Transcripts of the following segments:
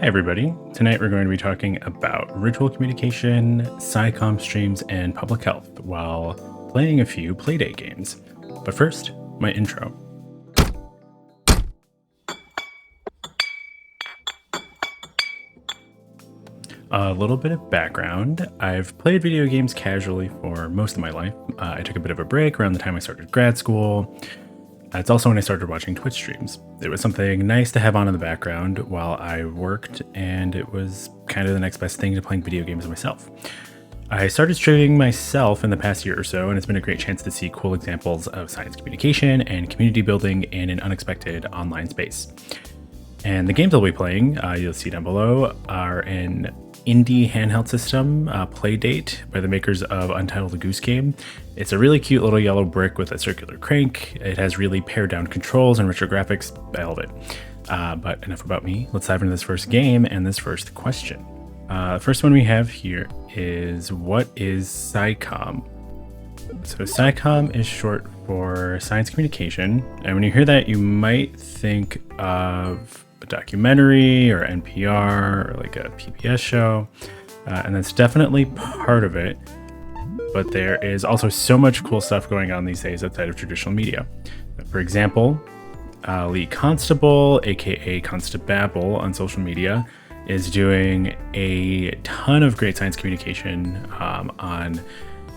Hey everybody, tonight we're going to be talking about ritual communication, SciComm streams, and public health while playing a few Playdate games. But first, my intro. A little bit of background. I've played video games casually for most of my life. I took a bit of a break around the time I started grad school. It's also when I started watching Twitch streams. It was something nice to have on in the background while I worked, and it was kind of the next best thing to playing video games myself. I started streaming myself in the past year or so, and it's been a great chance to see cool examples of science communication and community building in an unexpected online space. And the games I'll be playing, you'll see down below, are an indie handheld system, Playdate, by the makers of Untitled Goose Game. It's a really cute little yellow brick with a circular crank. It has really pared down controls and richer graphics. I love it. But enough about me. Let's dive into this first game and this first question. The first one we have here is, what is SciComm? So SciComm is short for science communication. And when you hear that, you might think of a documentary or NPR or like a PBS show. And that's definitely part of it. But there is also so much cool stuff going on these days outside of traditional media. For example, Lee Constable, aka Constable on social media, is doing a ton of great science communication on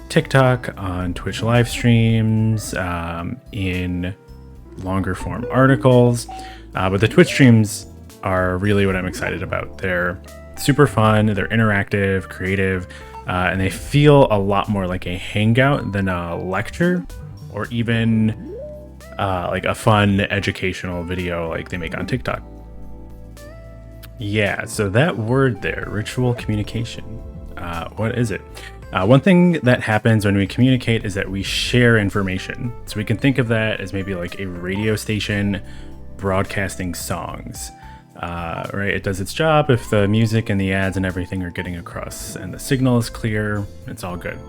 TikTok, on Twitch live streams, in longer form articles. But the Twitch streams are really what I'm excited about. They're super fun, they're interactive, creative, and they feel a lot more like a hangout than a lecture or even like a fun educational video like they make on TikTok. Yeah, so that word there, ritual communication, what is it? One thing that happens when we communicate is that we share information. So we can think of that as maybe like a radio station broadcasting songs. Right, it does its job if the music and the ads and everything are getting across and the signal is clear, it's all good.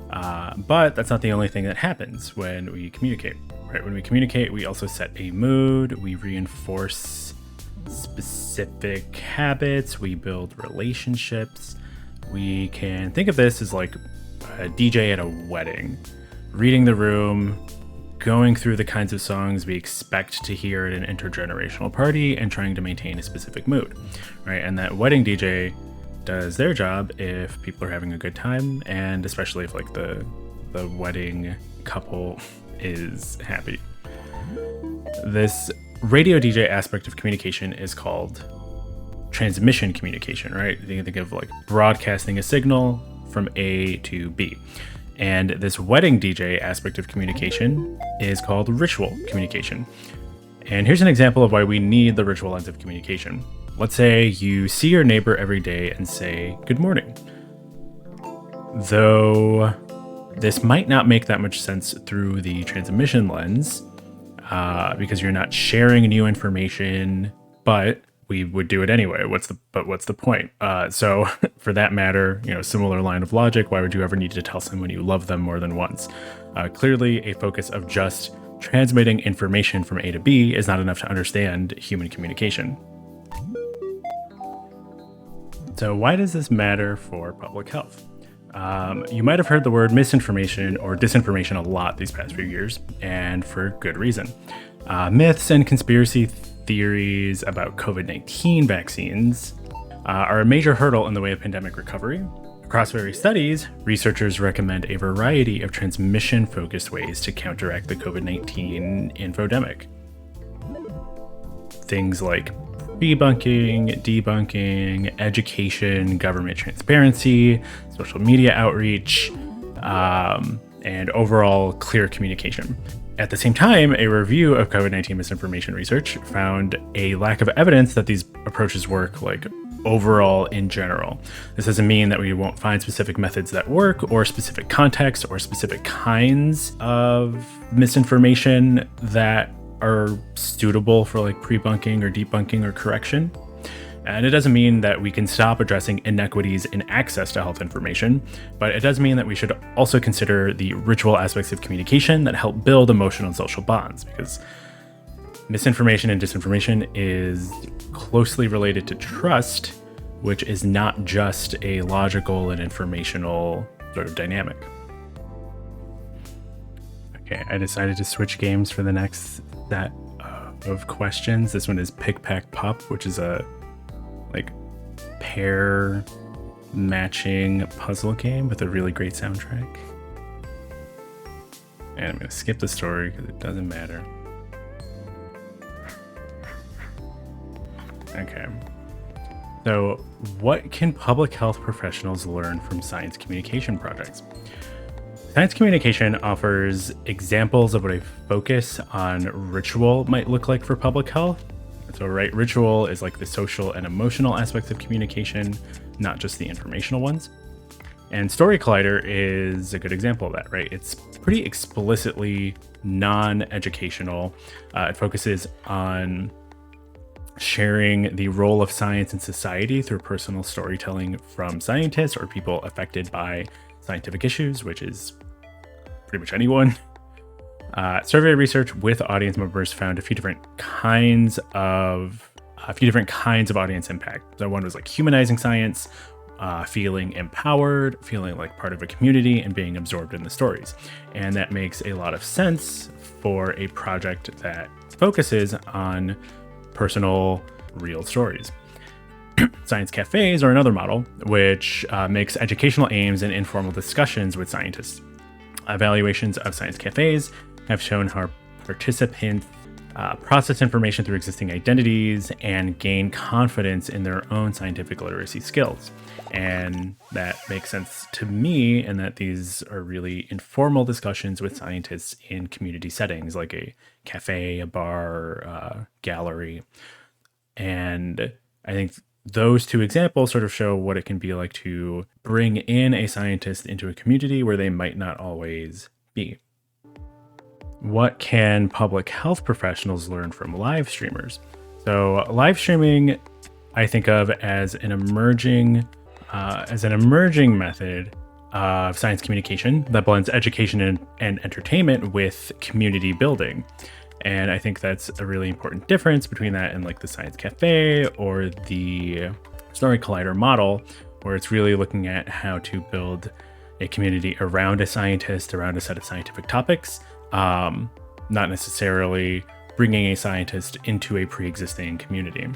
But that's not the only thing that happens when we communicate. Right, when we communicate, we also set a mood, we reinforce specific habits, we build relationships. We can think of this as like a DJ at a wedding, reading the room, going through the kinds of songs we expect to hear at an intergenerational party and trying to maintain a specific mood, right? And that wedding DJ does their job if people are having a good time, and especially if like the wedding couple is happy. This radio DJ aspect of communication is called transmission communication, right? You can think of like broadcasting a signal from A to B. And this wedding DJ aspect of communication is called ritual communication. And here's an example of why we need the ritual lens of communication. Let's say you see your neighbor every day and say, "Good morning." Though this might not make that much sense through the transmission lens, because you're not sharing new information, but we would do it anyway. What's the point? So for that matter, similar line of logic, why would you ever need to tell someone you love them more than once? Clearly, a focus of just transmitting information from A to B is not enough to understand human communication. So why does this matter for public health? You might have heard the word misinformation or disinformation a lot these past few years, and for good reason. Myths and conspiracy theories about COVID-19 vaccines are a major hurdle in the way of pandemic recovery. Across various studies, researchers recommend a variety of transmission-focused ways to counteract the COVID-19 infodemic. Things like debunking, education, government transparency, social media outreach, and overall clear communication. At the same time, a review of COVID-19 misinformation research found a lack of evidence that these approaches work like overall in general. This doesn't mean that we won't find specific methods that work or specific contexts or specific kinds of misinformation that are suitable for like pre-bunking or debunking or correction. And it doesn't mean that we can stop addressing inequities in access to health information, but it does mean that we should also consider the ritual aspects of communication that help build emotional and social bonds, because misinformation and disinformation is closely related to trust, which is not just a logical and informational sort of dynamic. Okay, I decided to switch games for the next set of questions. This one is Pick Pack Pup, which is a like pair matching puzzle game with a really great soundtrack. And I'm gonna skip the story because it doesn't matter. Okay. So, what can public health professionals learn from science communication projects? Science communication offers examples of what a focus on ritual might look like for public health. So, right, ritual is like the social and emotional aspects of communication, not just the informational ones. And Story Collider is a good example of that, right? It's pretty explicitly non-educational. It focuses on sharing the role of science in society through personal storytelling from scientists or people affected by scientific issues, which is pretty much anyone. Survey research with audience members found a few different kinds of audience impact. So one was like humanizing science, feeling empowered, feeling like part of a community, and being absorbed in the stories. And that makes a lot of sense for a project that focuses on personal, real stories. Science cafes are another model, which makes educational aims and informal discussions with scientists. Evaluations of science cafes have shown how participants process information through existing identities and gain confidence in their own scientific literacy skills. And that makes sense to me in that these are really informal discussions with scientists in community settings like a cafe, a bar, gallery. And I think those two examples sort of show what it can be like to bring in a scientist into a community where they might not always be. What can public health professionals learn from live streamers? So live streaming, I think of as an emerging method of science communication that blends education and entertainment with community building. And I think that's a really important difference between that and like the Science Cafe or the Story Collider model, where it's really looking at how to build a community around a scientist, around a set of scientific topics, not necessarily bringing a scientist into a pre-existing community.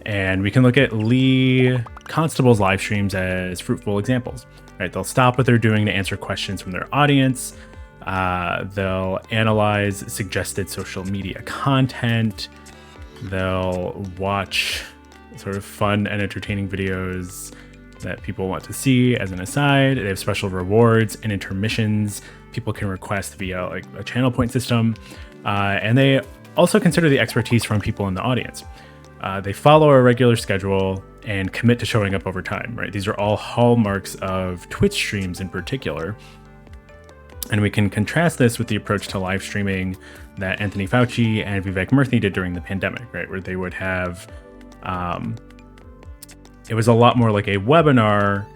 And we can look at Lee Constable's live streams as fruitful examples, right? They'll stop what they're doing to answer questions from their audience. They'll analyze suggested social media content. They'll watch sort of fun and entertaining videos that people want to see as an aside. They have special rewards and intermissions people can request via like a channel point system. And they also consider the expertise from people in the audience. They follow a regular schedule and commit to showing up over time, right? These are all hallmarks of Twitch streams in particular. And we can contrast this with the approach to live streaming that Anthony Fauci and Vivek Murthy did during the pandemic, right? Where they would have, it was a lot more like a webinar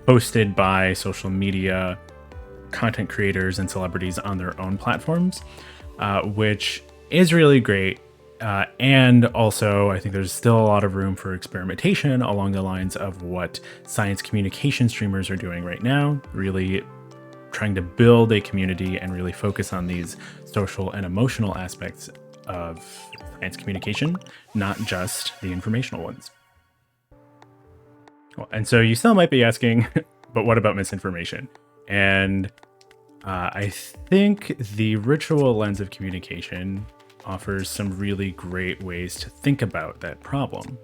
hosted by social media content creators and celebrities on their own platforms, which is really great. And also, I think there's still a lot of room for experimentation along the lines of what science communication streamers are doing right now, really trying to build a community and really focus on these social and emotional aspects of science communication, not just the informational ones. Cool. And so you still might be asking, but what about misinformation? And I think the ritual lens of communication offers some really great ways to think about that problem.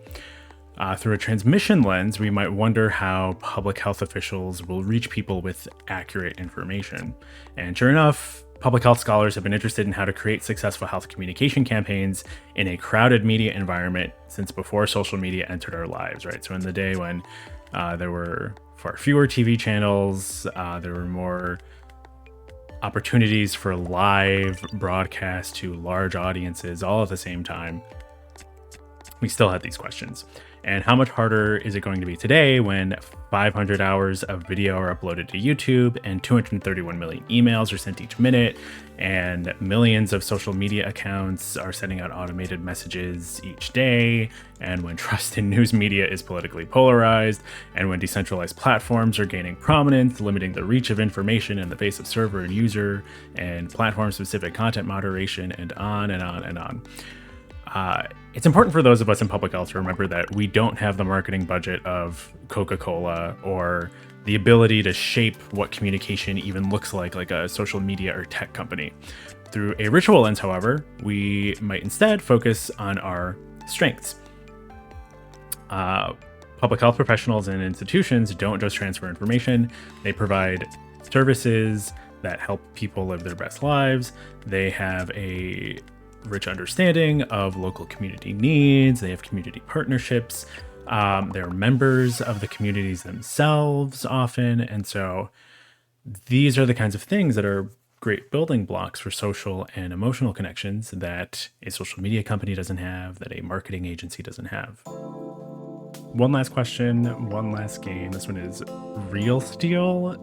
Through a transmission lens, we might wonder how public health officials will reach people with accurate information. And sure enough, public health scholars have been interested in how to create successful health communication campaigns in a crowded media environment since before social media entered our lives, right? So in the day when there were far fewer TV channels, there were more opportunities for live broadcast to large audiences all at the same time. we still had these questions. And how much harder is it going to be today when 500 hours of video are uploaded to YouTube and 231 million emails are sent each minute, and millions of social media accounts are sending out automated messages each day, and when trust in news media is politically polarized, and when decentralized platforms are gaining prominence, limiting the reach of information in the face of server and user and platform-specific content moderation, and on and on and on. It's important for those of us in public health to remember that we don't have the marketing budget of Coca-Cola or the ability to shape what communication even looks like a social media or tech company. Through a ritual lens, however, we might instead focus on our strengths. Public health professionals and institutions don't just transfer information, they provide services that help people live their best lives. They have a rich understanding of local community needs. They have community partnerships. They're members of the communities themselves often. And so these are the kinds of things that are great building blocks for social and emotional connections that a social media company doesn't have, that a marketing agency doesn't have. One last question, one last game. This one is Real Steel.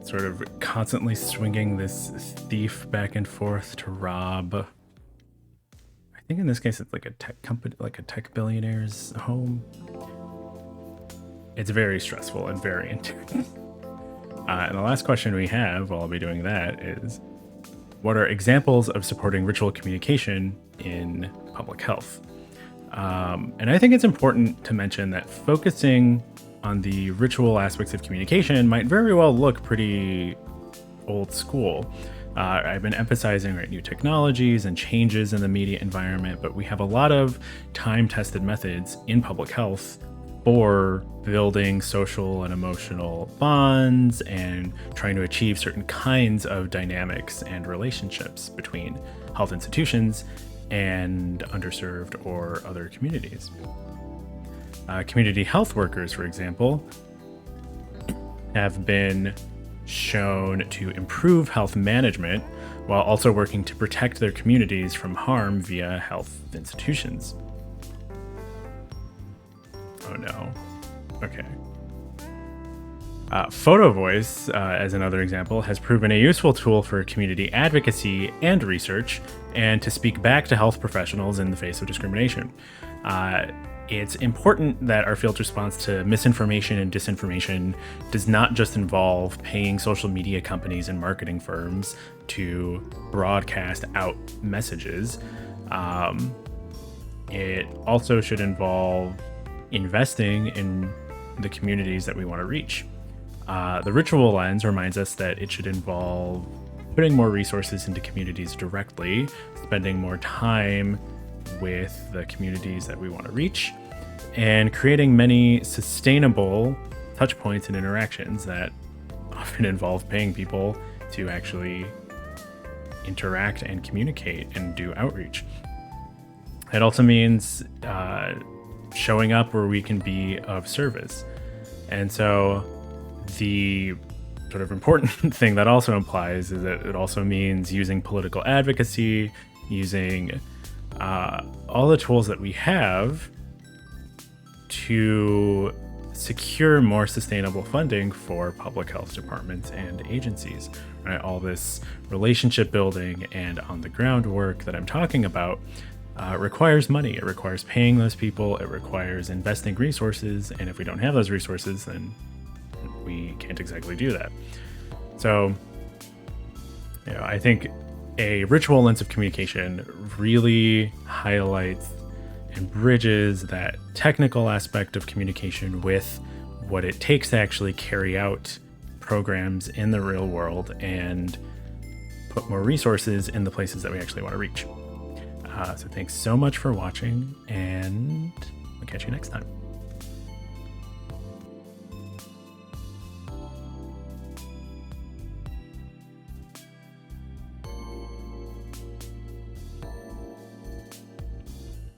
Sort of constantly swinging this thief back and forth to rob. I think in this case it's like a tech company, like a tech billionaire's home. It's very stressful and very intense. And the last question we have while I'll be doing that is, what are examples of supporting ritual communication in public health? And I think it's important to mention that focusing on the ritual aspects of communication might very well look pretty old school. I've been emphasizing new technologies and changes in the media environment, but we have a lot of time-tested methods in public health for building social and emotional bonds and trying to achieve certain kinds of dynamics and relationships between health institutions and underserved or other communities. Community health workers, for example, have been shown to improve health management while also working to protect their communities from harm via health institutions. Oh no. Okay. Photo Voice, as another example, has proven a useful tool for community advocacy and research, and to speak back to health professionals in the face of discrimination. It's important that our field's response to misinformation and disinformation does not just involve paying social media companies and marketing firms to broadcast out messages. It also should involve investing in the communities that we want to reach. The ritual lens reminds us that it should involve putting more resources into communities directly, spending more time with the communities that we want to reach, and creating many sustainable touch points and interactions that often involve paying people to actually interact and communicate and do outreach. It also means showing up where we can be of service. And so the sort of important thing that also implies is that it also means using political advocacy, using all the tools that we have to secure more sustainable funding for public health departments and agencies. Right? All this relationship building and on the ground work that I'm talking about requires money. It requires paying those people. It requires investing resources. And if we don't have those resources, then we can't exactly do that. So, I think a ritual lens of communication really highlights and bridges that technical aspect of communication with what it takes to actually carry out programs in the real world and put more resources in the places that we actually want to reach. So thanks so much for watching, and I'll catch you next time.